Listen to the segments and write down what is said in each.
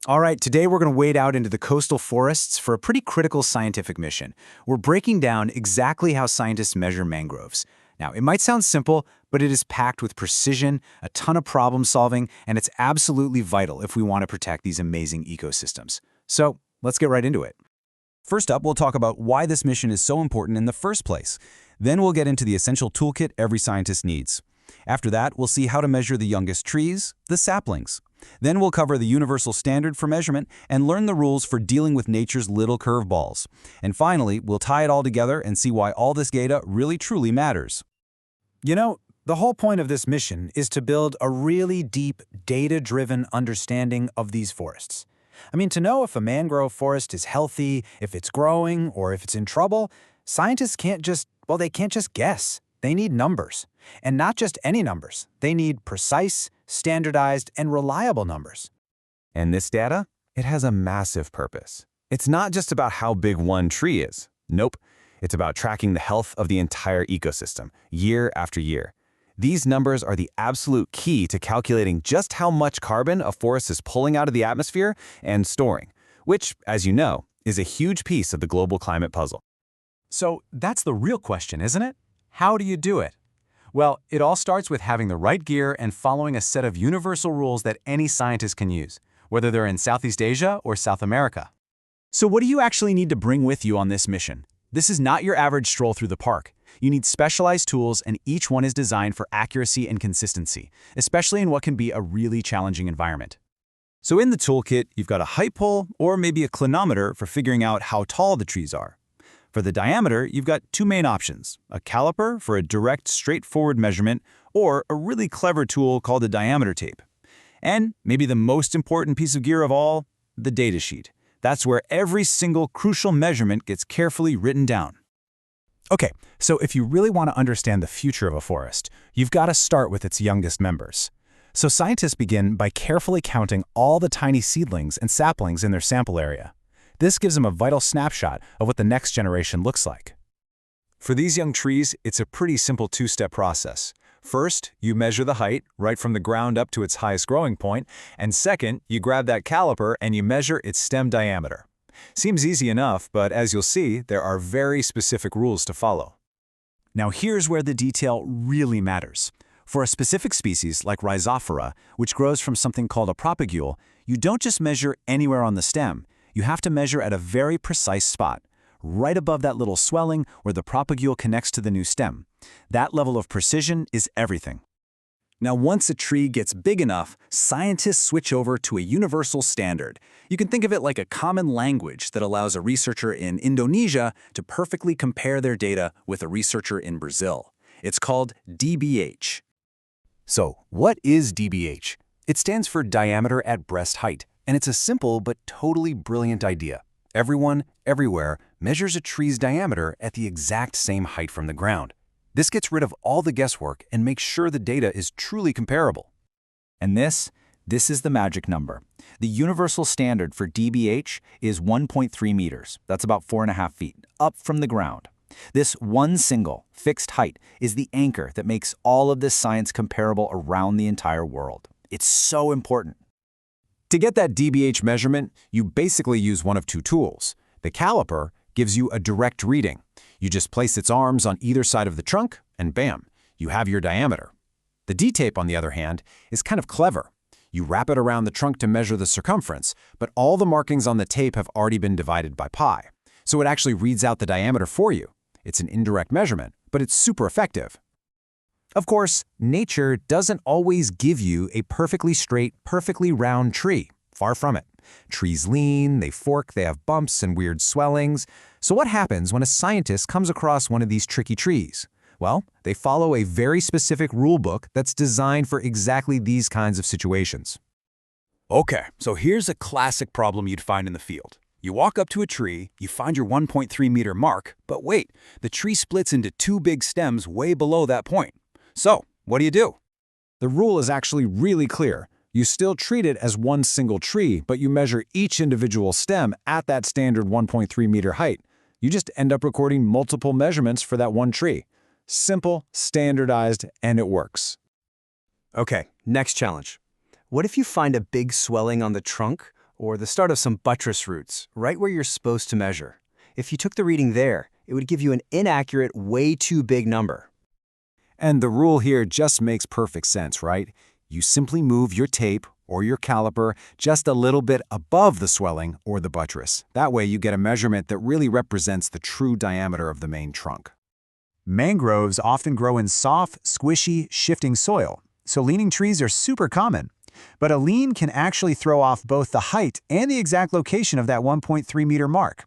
All right, today we're going to wade out into the coastal forests for a pretty critical scientific mission. We're breaking down exactly how scientists measure mangroves. Now, it might sound simple, but it is packed with precision, a ton of problem solving, and it's absolutely vital if we want to protect these amazing ecosystems. So, let's get right into it. First up, we'll talk about why this mission is so important in the first place. Then we'll get into the essential toolkit every scientist needs. After that, we'll see how to measure the youngest trees, the saplings. Then we'll cover the universal standard for measurement and learn the rules for dealing with nature's little curveballs. And finally, we'll tie it all together and see why all this data really truly matters. You know, the whole point of this mission is to build a really deep, data-driven understanding of these forests. I mean, to know if a mangrove forest is healthy, if it's growing, or if it's in trouble, scientists can't just guess. They need numbers. And not just any numbers. They need precise, standardized, and reliable numbers. And this data? It has a massive purpose. It's not just about how big one tree is. Nope. It's about tracking the health of the entire ecosystem, year after year. These numbers are the absolute key to calculating just how much carbon a forest is pulling out of the atmosphere and storing, which, as you know, is a huge piece of the global climate puzzle. So that's the real question, isn't it? How do you do it? Well, it all starts with having the right gear and following a set of universal rules that any scientist can use, whether they're in Southeast Asia or South America. So what do you actually need to bring with you on this mission? This is not your average stroll through the park. You need specialized tools, and each one is designed for accuracy and consistency, especially in what can be a really challenging environment. So in the toolkit, you've got a height pole or maybe a clinometer for figuring out how tall the trees are. For the diameter, you've got two main options, a caliper for a direct, straightforward measurement, or a really clever tool called a diameter tape. And maybe the most important piece of gear of all, the data sheet. That's where every single crucial measurement gets carefully written down. Okay, so if you really want to understand the future of a forest, you've got to start with its youngest members. So scientists begin by carefully counting all the tiny seedlings and saplings in their sample area. This gives them a vital snapshot of what the next generation looks like. For these young trees, it's a pretty simple two-step process. First, you measure the height, right from the ground up to its highest growing point, and second, you grab that caliper and you measure its stem diameter. Seems easy enough, but as you'll see, there are very specific rules to follow. Now here's where the detail really matters. For a specific species like Rhizophora, which grows from something called a propagule, you don't just measure anywhere on the stem. You have to measure at a very precise spot, right above that little swelling where the propagule connects to the new stem. That level of precision is everything. Now, once a tree gets big enough, scientists switch over to a universal standard. You can think of it like a common language that allows a researcher in Indonesia to perfectly compare their data with a researcher in Brazil. It's called DBH. So, what is DBH? It stands for diameter at breast height, and it's a simple but totally brilliant idea. Everyone, everywhere, measures a tree's diameter at the exact same height from the ground. This gets rid of all the guesswork and makes sure the data is truly comparable. And this is the magic number. The universal standard for DBH is 1.3 meters. That's about 4.5 feet, up from the ground. This one single, fixed height is the anchor that makes all of this science comparable around the entire world. It's so important. To get that DBH measurement, you basically use one of two tools. The caliper gives you a direct reading. You just place its arms on either side of the trunk, and bam, you have your diameter. The D-tape, on the other hand, is kind of clever. You wrap it around the trunk to measure the circumference, but all the markings on the tape have already been divided by pi. So it actually reads out the diameter for you. It's an indirect measurement, but it's super effective. Of course, nature doesn't always give you a perfectly straight, perfectly round tree. Far from it. Trees lean, they fork, they have bumps and weird swellings. So what happens when a scientist comes across one of these tricky trees? Well, they follow a very specific rule book that's designed for exactly these kinds of situations. Okay, so here's a classic problem you'd find in the field. You walk up to a tree, you find your 1.3 meter mark, but wait, the tree splits into two big stems way below that point. So, what do? The rule is actually really clear. You still treat it as one single tree, but you measure each individual stem at that standard 1.3 meter height. You just end up recording multiple measurements for that one tree. Simple, standardized, and it works. Okay, next challenge. What if you find a big swelling on the trunk or the start of some buttress roots, right where you're supposed to measure. If you took the reading there, it would give you an inaccurate, way too big number. And the rule here just makes perfect sense, right? You simply move your tape or your caliper just a little bit above the swelling or the buttress. That way you get a measurement that really represents the true diameter of the main trunk. Mangroves often grow in soft, squishy, shifting soil, so leaning trees are super common. But a lean can actually throw off both the height and the exact location of that 1.3-meter mark.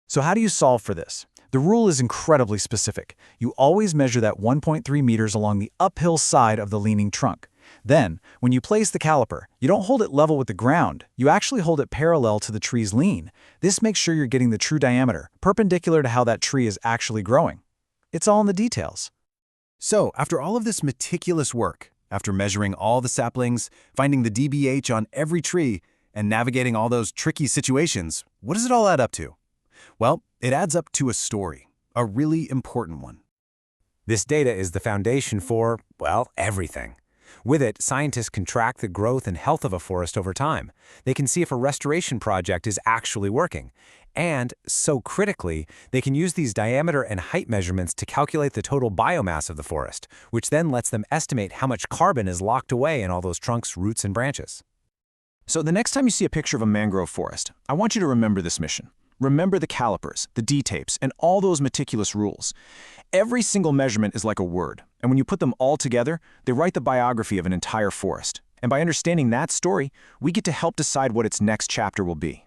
So how do you solve for this? The rule is incredibly specific. You always measure that 1.3 meters along the uphill side of the leaning trunk. Then, when you place the caliper, you don't hold it level with the ground. You actually hold it parallel to the tree's lean. This makes sure you're getting the true diameter, perpendicular to how that tree is actually growing. It's all in the details. So, after all of this meticulous work, after measuring all the saplings, finding the DBH on every tree, and navigating all those tricky situations, what does it all add up to? Well, it adds up to a story, a really important one. This data is the foundation for, well, everything. With it, scientists can track the growth and health of a forest over time. They can see if a restoration project is actually working. And, so critically, they can use these diameter and height measurements to calculate the total biomass of the forest, which then lets them estimate how much carbon is locked away in all those trunks, roots, and branches. So the next time you see a picture of a mangrove forest, I want you to remember this mission. Remember the calipers, the D-tapes, and all those meticulous rules. Every single measurement is like a word, and when you put them all together, they write the biography of an entire forest. And by understanding that story, we get to help decide what its next chapter will be.